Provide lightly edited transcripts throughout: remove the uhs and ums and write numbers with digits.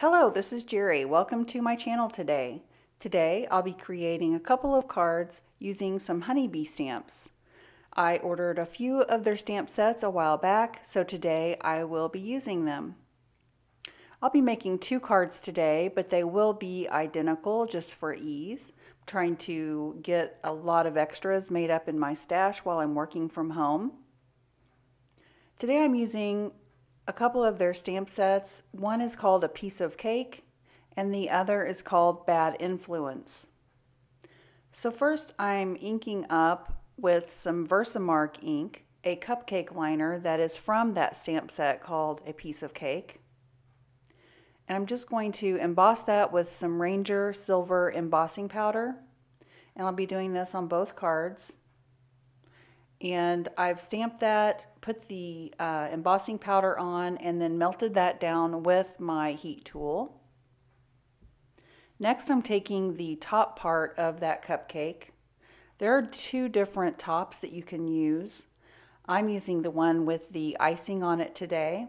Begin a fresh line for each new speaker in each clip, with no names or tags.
Hello, this is Jerry. Welcome to my channel today. Today I'll be creating a couple of cards using some Honeybee stamps. I ordered a few of their stamp sets a while back, so today I will be using them. I'll be making two cards today, but they will be identical just for ease. I'm trying to get a lot of extras made up in my stash while I'm working from home. Today I'm using a couple of their stamp sets. One is called A Piece of Cake and the other is called Bad Influence. So first I'm inking up with some Versamark ink, a cupcake liner that is from that stamp set called A Piece of Cake. And I'm just going to emboss that with some Ranger Silver embossing powder. And I'll be doing this on both cards. And I've stamped that, put the embossing powder on, and then melted that down with my heat tool. Next I'm taking the top part of that cupcake. There are two different tops that you can use. I'm using the one with the icing on it today.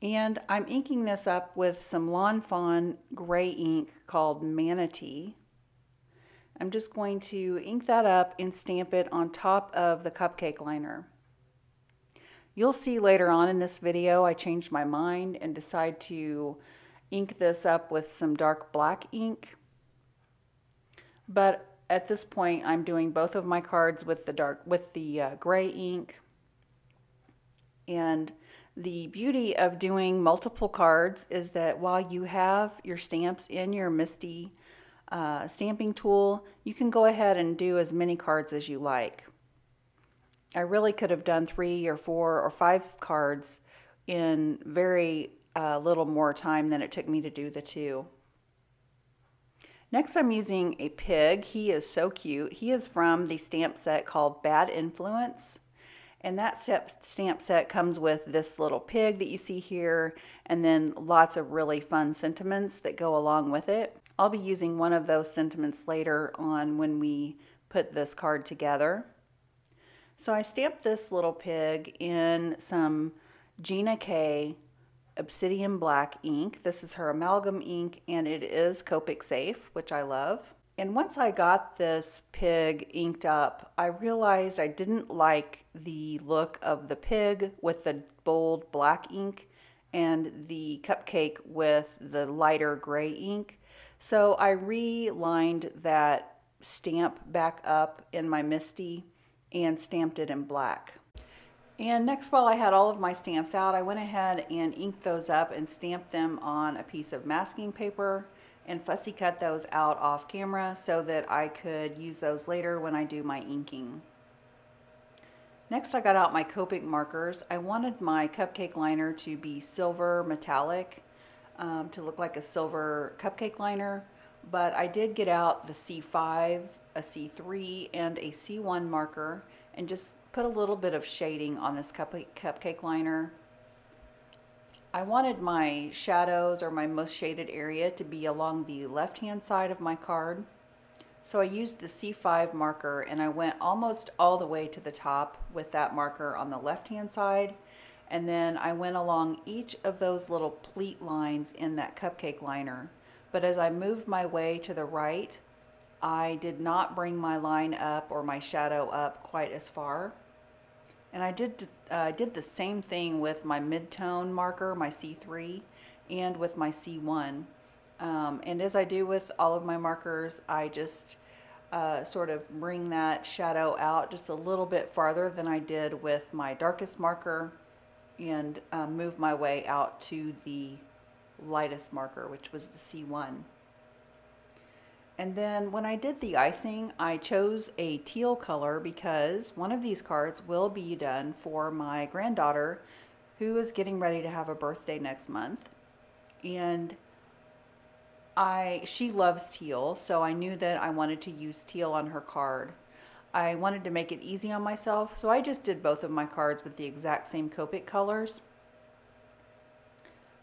And I'm inking this up with some Lawn Fawn gray ink called Manatee. I'm just going to ink that up and stamp it on top of the cupcake liner. You'll see later on in this video I changed my mind and decide to ink this up with some dark black ink. But at this point I'm doing both of my cards with the gray ink. And the beauty of doing multiple cards is that while you have your stamps in your MISTI stamping tool, you can go ahead and do as many cards as you like. I really could have done 3 or 4 or 5 cards in very little more time than it took me to do the 2. Next I'm using a pig. He is so cute. He is from the stamp set called Bad Influence. And that stamp set comes with this little pig that you see here, and then lots of really fun sentiments that go along with it. I'll be using one of those sentiments later on when we put this card together. So I stamped this little pig in some Gina K Obsidian Black ink. This is her amalgam ink and it is Copic safe, which I love. And once I got this pig inked up, I realized I didn't like the look of the pig with the bold black ink and the cupcake with the lighter gray ink. So I relined that stamp back up in my MISTI and stamped it in black. And next, while I had all of my stamps out, I went ahead and inked those up and stamped them on a piece of masking paper and fussy cut those out off camera so that I could use those later when I do my inking. Next I got out my Copic markers. I wanted my cupcake liner to be silver metallic, to look like a silver cupcake liner, but I did get out the C5, a C3, and a C1 marker and just put a little bit of shading on this cupcake liner. I wanted my shadows or my most shaded area to be along the left hand side of my card. So I used the C5 marker and I went almost all the way to the top with that marker on the left hand side. And then I went along each of those little pleat lines in that cupcake liner. But as I moved my way to the right, I did not bring my line up or my shadow up quite as far. And I did the same thing with my mid-tone marker, my C3, and with my C1. And as I do with all of my markers, I just sort of bring that shadow out just a little bit farther than I did with my darkest marker and move my way out to the lightest marker, which was the C1. And then when I did the icing, I chose a teal color because one of these cards will be done for my granddaughter who is getting ready to have a birthday next month. And she loves teal, so I knew that I wanted to use teal on her card. I wanted to make it easy on myself, so I just did both of my cards with the exact same Copic colors.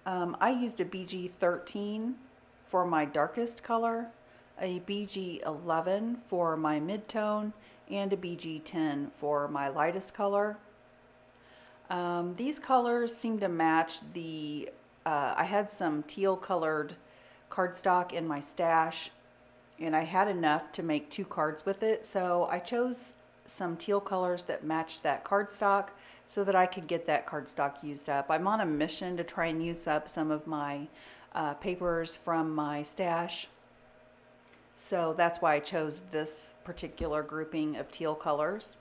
I used a BG13 for my darkest color, a BG11 for my mid-tone, and a BG10 for my lightest color. These colors seem to match the I had some teal colored cardstock in my stash, and I had enough to make 2 cards with it, so I chose some teal colors that matched that cardstock so that I could get that cardstock used up. I'm on a mission to try and use up some of my papers from my stash, so that's why I chose this particular grouping of teal colors.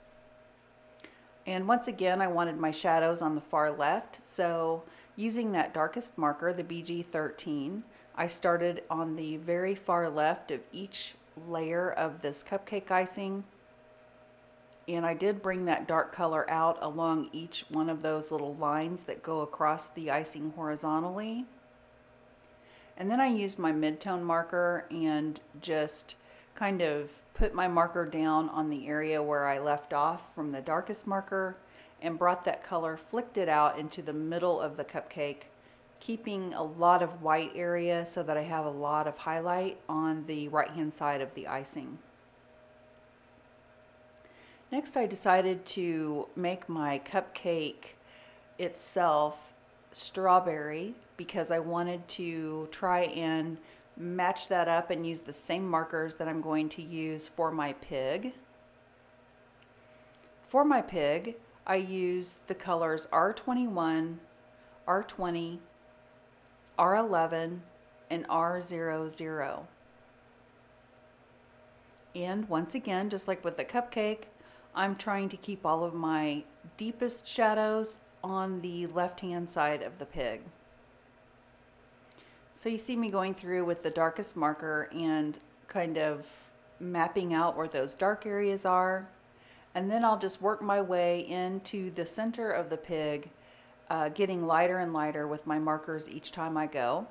And once again, I wanted my shadows on the far left, so using that darkest marker, the BG13, I started on the very far left of each layer of this cupcake icing, and I did bring that dark color out along each one of those little lines that go across the icing horizontally. And then I used my mid-tone marker and just kind of put my marker down on the area where I left off from the darkest marker and brought that color, flicked it out into the middle of the cupcake, keeping a lot of white area so that I have a lot of highlight on the right-hand side of the icing. Next, I decided to make my cupcake itself strawberry because I wanted to try and match that up and use the same markers that I'm going to use for my pig. For my pig, I used the colors R21, R20, R11, and R00. And once again, just like with the cupcake, I'm trying to keep all of my deepest shadows on the left-hand side of the pig. So you see me going through with the darkest marker and kind of mapping out where those dark areas are. And then I'll just work my way into the center of the pig, getting lighter and lighter with my markers each time I go.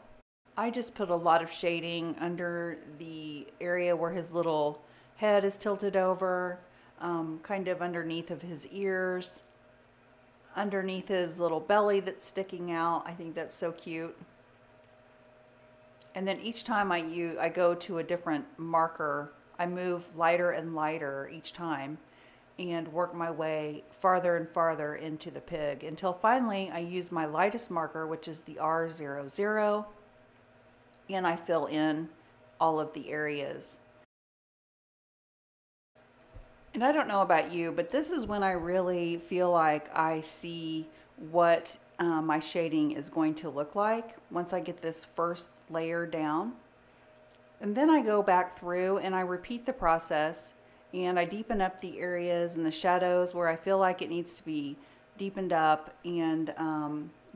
I just put a lot of shading under the area where his little head is tilted over, kind of underneath of his ears, underneath his little belly that's sticking out. I think that's so cute. And then each time I go to a different marker, I move lighter and lighter each time and work my way farther and farther into the pig until finally I use my lightest marker, which is the R00, and I fill in all of the areas. And I don't know about you, but this is when I really feel like I see what my shading is going to look like once I get this first layer down. And then I go back through and I repeat the process and I deepen up the areas and the shadows where I feel like it needs to be deepened up and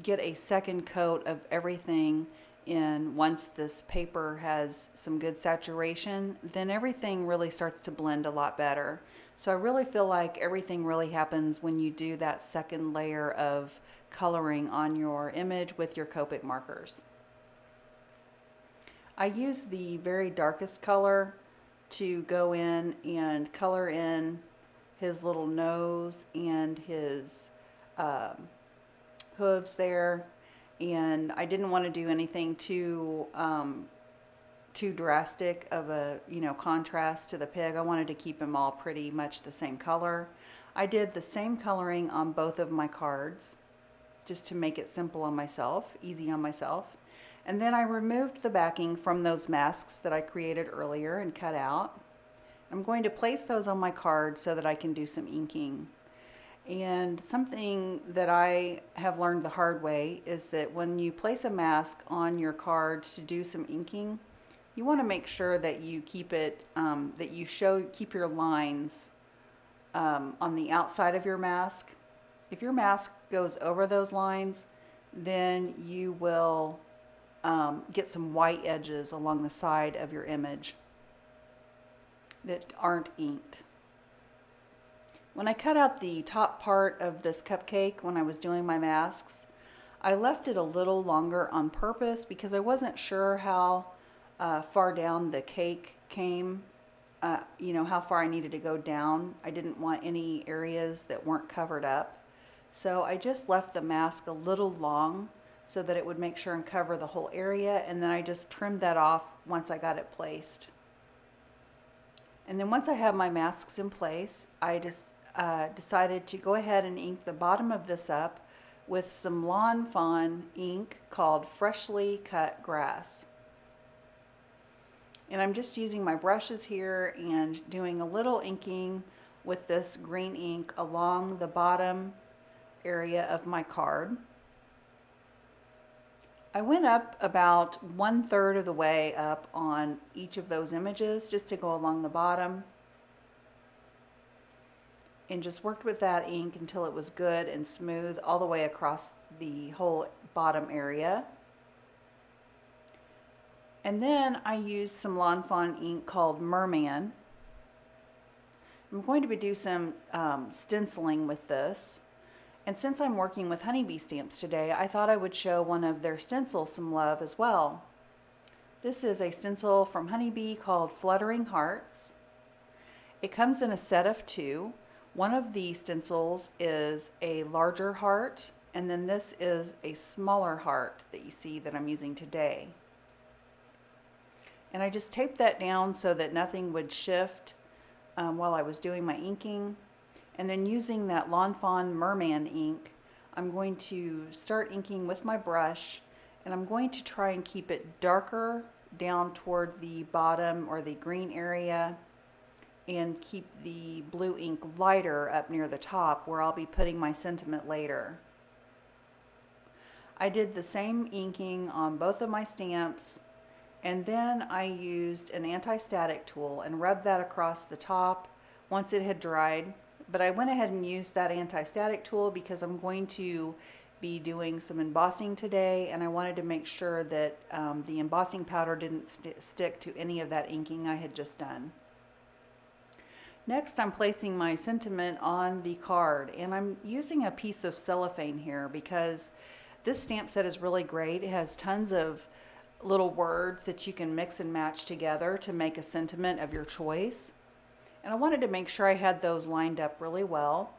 get a second coat of everything in. Once this paper has some good saturation, then everything really starts to blend a lot better. So I really feel like everything really happens when you do that second layer of coloring on your image with your Copic markers. I use the very darkest color to go in and color in his little nose and his hooves there, and I didn't want to do anything too drastic of a contrast to the pig. I wanted to keep them all pretty much the same color. I did the same coloring on both of my cards just to make it simple on myself, easy on myself. And then I removed the backing from those masks that I created earlier and cut out. I'm going to place those on my card so that I can do some inking. And something that I have learned the hard way is that when you place a mask on your card to do some inking, you want to make sure that you keep it, keep your lines on the outside of your mask. If your mask goes over those lines, then you will get some white edges along the side of your image that aren't inked. When I cut out the top part of this cupcake when I was doing my masks, I left it a little longer on purpose because I wasn't sure how far down the cake came, how far I needed to go down. I didn't want any areas that weren't covered up. So I just left the mask a little long so that it would make sure and cover the whole area, and then I just trimmed that off once I got it placed. And then once I have my masks in place, I just decided to go ahead and ink the bottom of this up with some Lawn Fawn ink called Freshly Cut Grass. And I'm just using my brushes here and doing a little inking with this green ink along the bottom area of my card. I went up about 1/3 of the way up on each of those images just to go along the bottom, and just worked with that ink until it was good and smooth all the way across the whole bottom area. And then I used some Lawn Fawn ink called Merman. I'm going to do some stenciling with this. And since I'm working with Honeybee stamps today, I thought I would show one of their stencils some love as well. This is a stencil from Honeybee called Fluttering Hearts. It comes in a set of 2. One of the stencils is a larger heart, and then this is a smaller heart that you see that I'm using today. And I just taped that down so that nothing would shift while I was doing my inking. And then using that Lawn Fawn Merman ink, I'm going to start inking with my brush, and I'm going to try and keep it darker down toward the bottom or the green area, and keep the blue ink lighter up near the top where I'll be putting my sentiment later. I did the same inking on both of my stamps, and then I used an anti-static tool and rubbed that across the top once it had dried. But I went ahead and used that anti-static tool because I'm going to be doing some embossing today, and I wanted to make sure that the embossing powder didn't stick to any of that inking I had just done. Next, I'm placing my sentiment on the card, and I'm using a piece of cellophane here because this stamp set is really great. It has tons of little words that you can mix and match together to make a sentiment of your choice. And I wanted to make sure I had those lined up really well.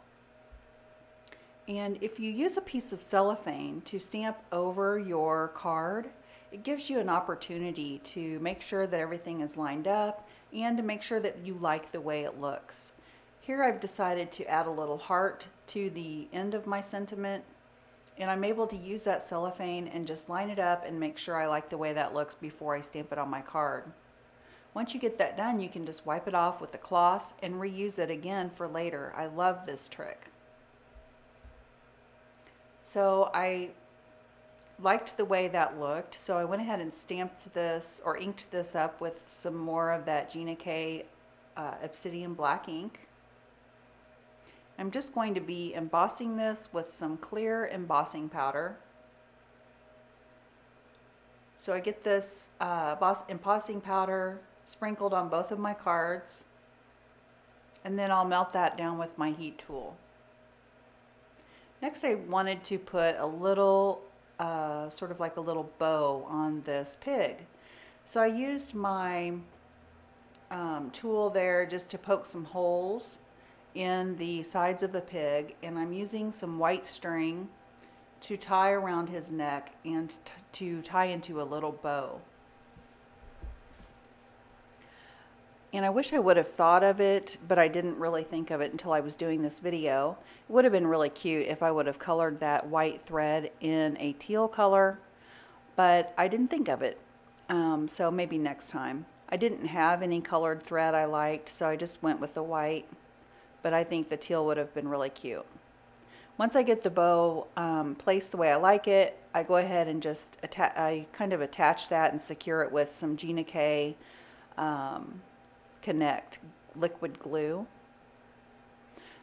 And if you use a piece of cellophane to stamp over your card, it gives you an opportunity to make sure that everything is lined up and to make sure that you like the way it looks. Here I've decided to add a little heart to the end of my sentiment, and I'm able to use that cellophane and just line it up and make sure I like the way that looks before I stamp it on my card. Once you get that done, you can just wipe it off with a cloth and reuse it again for later. I love this trick. So I liked the way that looked, so I went ahead and stamped this, or inked this up with some more of that Gina K Obsidian black ink. I'm just going to be embossing this with some clear embossing powder. So I get this embossing powder sprinkled on both of my cards, and then I'll melt that down with my heat tool. Next, I wanted to put a little sort of like a little bow on this pig. So I used my tool there just to poke some holes in the sides of the pig, and I'm using some white string to tie around his neck and to tie into a little bow. And I wish I would have thought of it, but I didn't really think of it until I was doing this video. It would have been really cute if I would have colored that white thread in a teal color, but I didn't think of it. So maybe next time. I didn't have any colored thread I liked, so I just went with the white, but I think the teal would have been really cute. Once I get the bow placed the way I like it, I go ahead and just kind of attach that and secure it with some Gina K Connect liquid glue.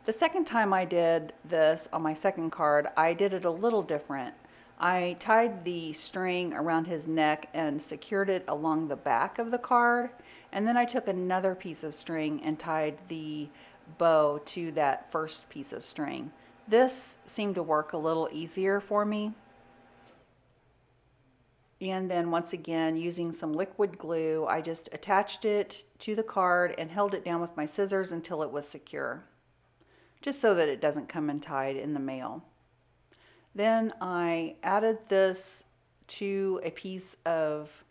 The second time I did this on my second card, I did it a little different. I tied the string around his neck and secured it along the back of the card, and then I took another piece of string and tied the bow to that first piece of string. This seemed to work a little easier for me. And then once again, using some liquid glue, I just attached it to the card and held it down with my scissors until it was secure, just so that it doesn't come untied in the mail. Then I added this to a piece of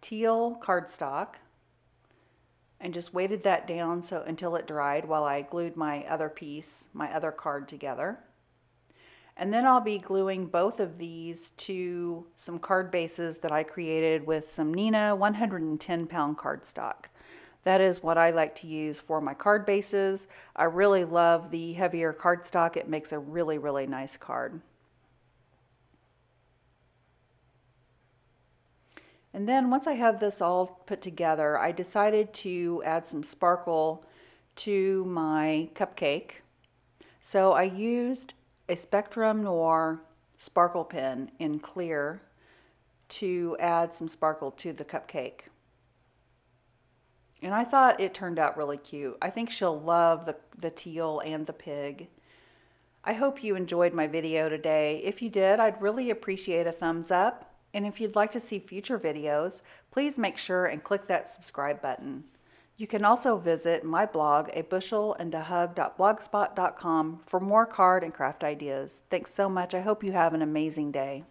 teal cardstock and just weighted that down until it dried while I glued my other piece, my other card together. And then I'll be gluing both of these to some card bases that I created with some Nina 110-pound cardstock. That is what I like to use for my card bases. I really love the heavier cardstock. It makes a really, really nice card. And then once I have this all put together, I decided to add some sparkle to my cupcake. So I used a Spectrum Noir sparkle pen in clear to add some sparkle to the cupcake. And I thought it turned out really cute. I think she'll love the teal and the pig. I hope you enjoyed my video today. If you did, I'd really appreciate a thumbs up. And if you'd like to see future videos, please make sure and click that subscribe button. You can also visit my blog, abushelandahug.blogspot.com, for more card and craft ideas. Thanks so much. I hope you have an amazing day.